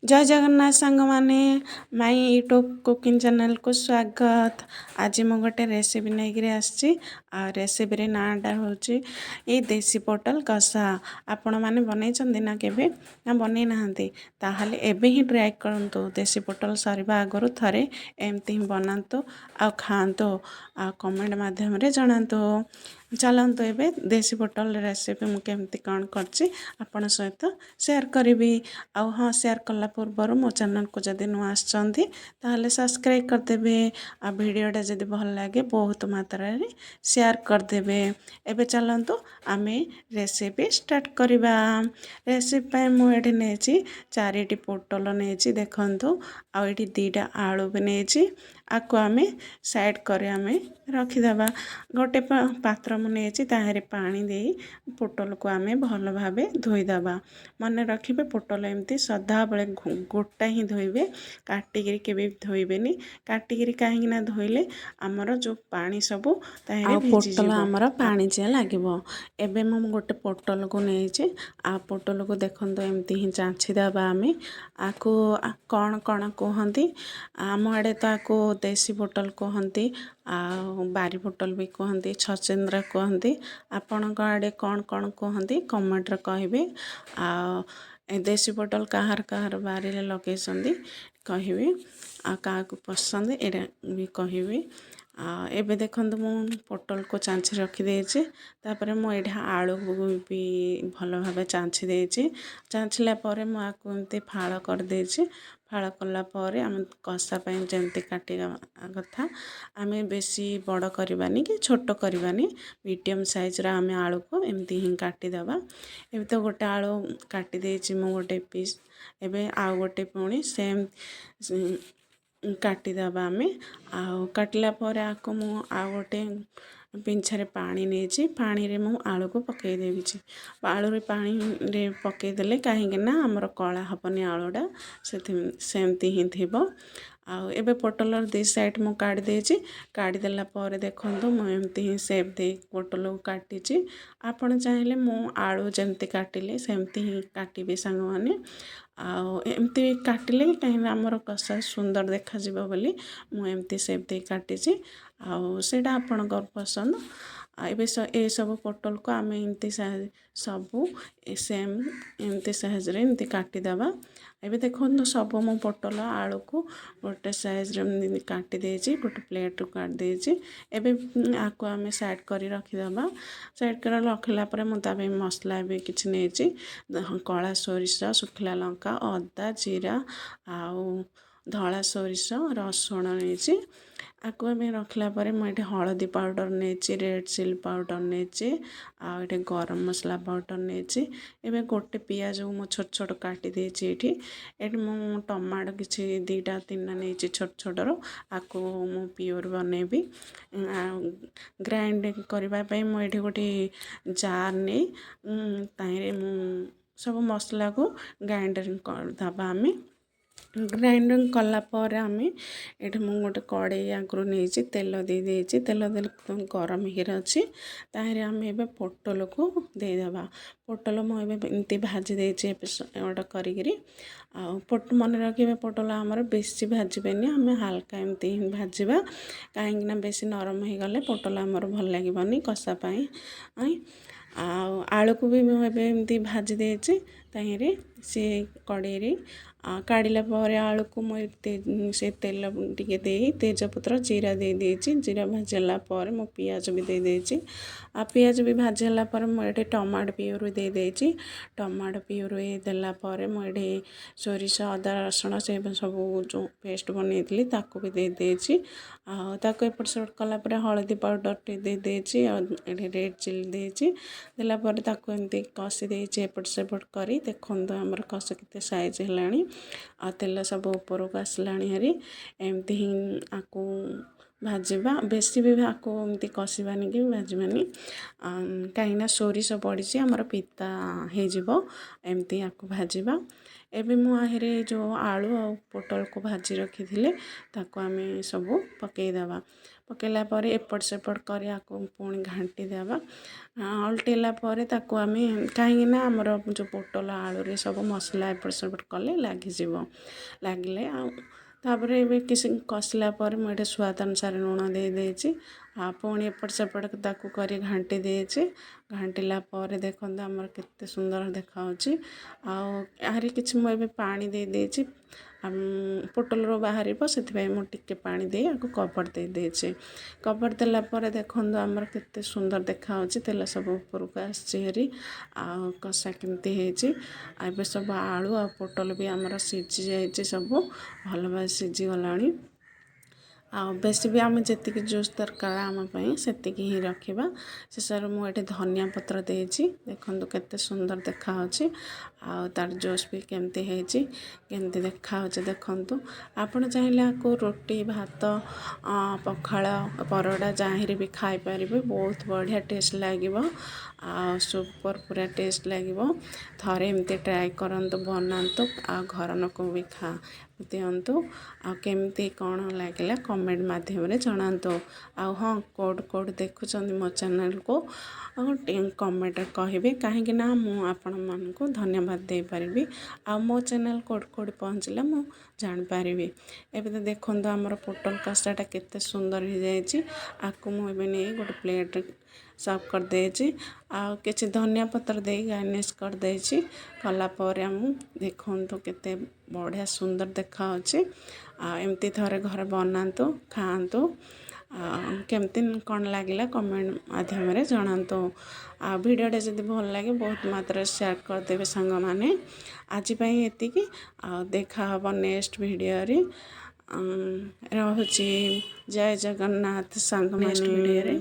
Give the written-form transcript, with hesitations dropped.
जय जगन्नाथ सांग माने माई यूट्यूब कुकिंग चैनल को स्वागत। आज मु गोटे रेसिपी नहीं आसी रेसिपी नाटा हूँ ये देसी पोटल कषा। आपण मैंने बनई ना केबे ना बनई नाहंती ताहले एबे ही ट्राई करंतु। देसी पोटल सरिबा आगरु थरे एमती ही बनातु आ खातु आ कमेंट माध्यम रे जणातु। चलतु एबे देसी पोटल रेसिपी मु केमती कौन करछि आपण सहित शेयर करी। आउ हाँ शेयर कला पूर्वर मो चैनल को जदि नुआ आछंती ताहले सब्सक्राइब करदेबे आ वीडियोटा जदि भल लागे बहुत मात्रा रे शेयर करदेबे। एबे चलंतु आमे रेसिपी स्टार्ट करिबा। रेसिपी पे मु एठी नेछि 4टी पोटल नेछि देखंतु आ एठी 2टा आलू भी नेछि। आको आमे साइड करे आमे रखी देबा। गोटे पात्र मु नेछि ताहरे पानी देई पोटल को आमे भल भाबे धोई देबा। मन रखिबे पोटल एमती सदा बेले गोटा ही धोइबे काटिगिरी केबे धोइबेनी। काटिगिरी काहेकि ना धोइले हमर जो पानी सबु ताहरे भिजी पोटल हमर पानी जे लागिबो। एबे मु गोटे पोटल को नेछि आ पोटल को देखंतो एमती ही चांछि देबा। आमे आको कौन कौन कहंती आम आड़े तो आको देसी पोटल कहंती आ बारी पोटल भी कहंती छचेंद्रा कहंती। आपणक आड़े कौन कौन कहंती कमेंट रे कहबे। आ देसी पोटल काहार काहार बारी रे लगे कहबे आ का पसंद एटा भी कहबे। एबे देखंतु मु पोटल को चांछि रखी देछि। तापरे मु एठा आलू भी भल भाबे चांछि देछि। चांछिला परे मु आको एमती फाळ कर देछि। फाळ कला परे हम कषा पय जेमती काटिया कथा आमे बेसी बड़ करबानी कि छोट करबानी मीडियम साइज रा आमे आलू को एमती ही काटी देबा। एबे तो गोटे आलू काटी देछि मु गोटे पीस। एबे आ गोटे पुणी सेम काटी देबा आमे। आ काटला परे आको मु आ गोटे पिंछारे पानी नेछि। पानी रे मु आलू को पकई देबिछि। आलू रे पानी रे पकई देले काहेकि ना हमर कळा हबनी आलूडा सेमती ही थिबो। आ एबे पोटलर दी साइड मु काट देछि। काटी देला परे देखंतु मु एमती ही शेप दे पोटल को काटिछि। आपण चाहिले मु आलू जेमती काटिले सेमती ही काटिबे सांग माने। आ एमती काटिले काहे हमर कषा सुंदर देखा जिवो बोली मु एमती शेप दे काटिछि। आ सेटा आपणकर पसंद। एबे ए सब पोटल को आमे एमती सबू सेम एमती साइज रे एमती काटी देबा। एबे देखो सबू मु पोटल आलू को गोटे साइज रे काटी देछि। गोटे प्लेट रो काट देछि। एबे आको आमे साइड करी रखी देबा। साइड कर रखला परे मु ताबे मसला भी किछ नेछि कळा सोरिष सुखला लंका अदा जीरा आउ धला सोरिष रसुण नेछि। आको आमे रखला परे मु एठे हळदी पाउडर नेछि रेड चिली पाउडर नेछि आ एठे गरम मसला पाउडर नेछि। एबे गोटे पियाज मु छोट छोट काटी देछि। एठी मु टमाटो किछि 2टा 3टा नेछि छोट छोट रो आको मु प्योर बनेबी। ग्राइंड करबा पय मु एठी गोटे जार ने ताहिरे मु सब मसला को ग्राइंडिंग कर दबा। आमे ग्राइंडिंग कला पर आमे एठी मु गोटे कड़ाई आगरो नेछि तेल दे देछि। तेल देले गरम हिर अछि ताहिरे आमे एबे पोटल को दे देबा। पोटल मु एबे एमती भाजी देछि एटा करिगिरी। आ पोट मन रखिबे पोटल हमर बेसी भाजिबेनी आमे हल्का एमती भाजिबा काहेकि ना बेसी नरम हे गले पोटल हमर भल लागिबनी कषा पय। आलू को भी मु एबे एमती भाजी देछि ताहिरे से कड़ाई रे काढ़िला परे आलू को मु से तेल टिके देई तेजपत्र जीरा दे देछि। जीरा भाजला परे मु पियाज भी दे देछि। आ पियाज भी भाजला परे मु एठे टमाटो प्यूरी दे देछि। टमाटो प्यूरी देला परे मु एठे सोरिष अदा रसुण से सब जो पेस्ट बनेइतली ताको भी दे देछि। आ ताको एपट सेपट कला परे हळदी पाउडर टे दे देछि आ एठे रेड चिली देछि। देला परे ताको एमती कसी देछि एपट सेपट करी देखंतो हमर कस केते साइज हेलाणी। आ तेल सब ऊपर को आसलाणी हरी एमती ही आको भाजिबा बेसी भी आको एमती कसिबानी कि भाजिबानी कहीं ना सोरिष पड़िछि हमर पिता हे जिवो एमती आको भाजिबा। ଏବେ ମୁଁ ଆହିରେ ଯେଉଁ ଆଳୁ ଆଉ ପୋଟଳକୁ ଭାଜି ରଖିଥିଲେ ତାକୁ ଆମେ ସବୁ ପକାଇଦେବା। ପକାଇଲା ପରେ ଏପଟ ସେପଟ କରି ଆକୁ ପୁଣି ଘାଣ୍ଟି ଦେବା। ଓଲଟେଇଲା ପରେ ତାକୁ ଆମେ କାହିଁକିନା ଆମର ଯେଉଁ ପୋଟଳ ଆଳୁରେ ସବୁ ମସଲା ଏପଟ ସେପଟ କଲେ ଲାଗିଯିବ। ଲାଗିଲେ ଆଉ ତାପରେ ଏବେ କିଛି କଷିଲା ପରେ ମୁଁ ଏଠି ସ୍ୱାଦ ଅନୁସାରେ ଲୁଣ ଦେଇଛି। ଆଉ ପୁଣି ଏପଟ ସେପଟ ତାକୁ କରି ଘାଣ୍ଟି ଦେଇଛି। ଘାଣ୍ଟିଲା ପରେ ଦେଖନ୍ତୁ ଆମର କେତେ ସୁନ୍ଦର ଦେଖାହେଉଛି। ଆଉ ଆହୁରି କିଛି ମୁଁ ଏବେ ପାଣି ଦେଇଛି। ପୋଟଳରୁ ବାହାରିବ, ସେଥିପାଇଁ ମୁଁ ଟିକେ ପାଣି ଦେଇ ଆକୁ କଭର୍ ଦେଇଛି। କଭର୍ ଦେଲା ପରେ ଦେଖନ୍ତୁ ଆମର କେତେ ସୁନ୍ଦର ଦେଖାହେଉଛି। ତେଲ ସବୁ ଉପରକୁ ଆସିଛି ହେରି। ଆଉ କଷା କେମିତି ହେଇଛି। ଆଉ ଏବେ ସବୁ ଆଳୁ ଆଉ ପୋଟଳ ବି ଆମର ସିଝି ଯାଇଛି, ସବୁ ଭଲ ଭାବେ ସିଝିଗଲାଣି। ଆଉ ବେଶୀ ବି ଆମେ ଯେତିକି ଜୁସ୍ ଦରକାର ଆମ ପାଇଁ ସେତିକି ହିଁ ରଖିବା। ଶେଷରେ ମୁଁ ଏଠି ଧନିଆ ପତ୍ର ଦେଇଛି। ଦେଖନ୍ତୁ କେତେ ସୁନ୍ଦର ଦେଖାହେଉଛି। ଆଉ ତାର ଜୁସ୍ ବି କେମିତି ହେଇଛି, କେମିତି ଦେଖାହେଉଛି ଦେଖନ୍ତୁ। ଆପଣ ଚାହିଁଲେ ଆକୁ ରୁଟି, ଭାତ, ପଖାଳ, ପରଟା ଯାହିଁରେ ବି ଖାଇପାରିବେ। ବହୁତ ବଢ଼ିଆ ଟେଷ୍ଟ ଲାଗିବ। ଆଉ ସୁପର୍ ପୁରା ଟେଷ୍ଟ ଲାଗିବ। ଥରେ ଏମିତି ଟ୍ରାଏ କରନ୍ତୁ, ବନାନ୍ତୁ, ଆଉ ଘର ଲୋକଙ୍କୁ ବି ଦିଅନ୍ତୁ। ଆଉ କେମିତି କ'ଣ ଲାଗିଲା କମେଣ୍ଟ ମାଧ୍ୟମରେ ଜଣାନ୍ତୁ। ଆଉ ହଁ, କୋଉଠୁ ଦେଖୁଛନ୍ତି ମୋ ଚ୍ୟାନେଲ୍କୁ କମେଣ୍ଟରେ କହିବେ, କାହିଁକିନା ମୁଁ ଆପଣମାନଙ୍କୁ ଧନ୍ୟବାଦ ଦେଇପାରିବି। ଆଉ ମୋ ଚ୍ୟାନେଲ୍ କୋଉଠି ପହଞ୍ଚିଲା ମୁଁ ଜାଣିପାରିବି। ଏବେ ତ ଦେଖନ୍ତୁ ଆମର ପୋଟଳ କଷାଟା କେତେ ସୁନ୍ଦର ହେଇଯାଇଛି। ଆକୁ ମୁଁ ଏବେ ନେଇ ଗୋଟେ ପ୍ଲେଟ୍ରେ ସର୍ଭ କରିଦେଇଛି। ଆଉ କିଛି ଧନିଆ ପତ୍ର ଦେଇ ଗାର୍ନିସ୍ କରିଦେଇଛି। କଲା ପରେ ମୁଁ ଦେଖନ୍ତୁ କେତେ ବଢ଼ିଆ ସୁନ୍ଦର ଦେଖାହେଉଛି। ଆଉ ଏମିତି ଥରେ ଘରେ ବନାନ୍ତୁ, ଖାଆନ୍ତୁ। କେମିତି କ'ଣ ଲାଗିଲା କମେଣ୍ଟ ମାଧ୍ୟମରେ ଜଣାନ୍ତୁ। ଆଉ ଭିଡ଼ିଓଟା ଯଦି ଭଲ ଲାଗେ ବହୁତ ମାତ୍ରାରେ ସେୟାର କରିଦେବେ ସାଙ୍ଗମାନେ। ଆଜି ପାଇଁ ଏତିକି। ଆଉ ଦେଖା ହେବ ନେକ୍ସଟ ଭିଡ଼ିଓରେ। ରହୁଛି। ଜୟ ଜଗନ୍ନାଥ ସାଙ୍ଗମାନେ।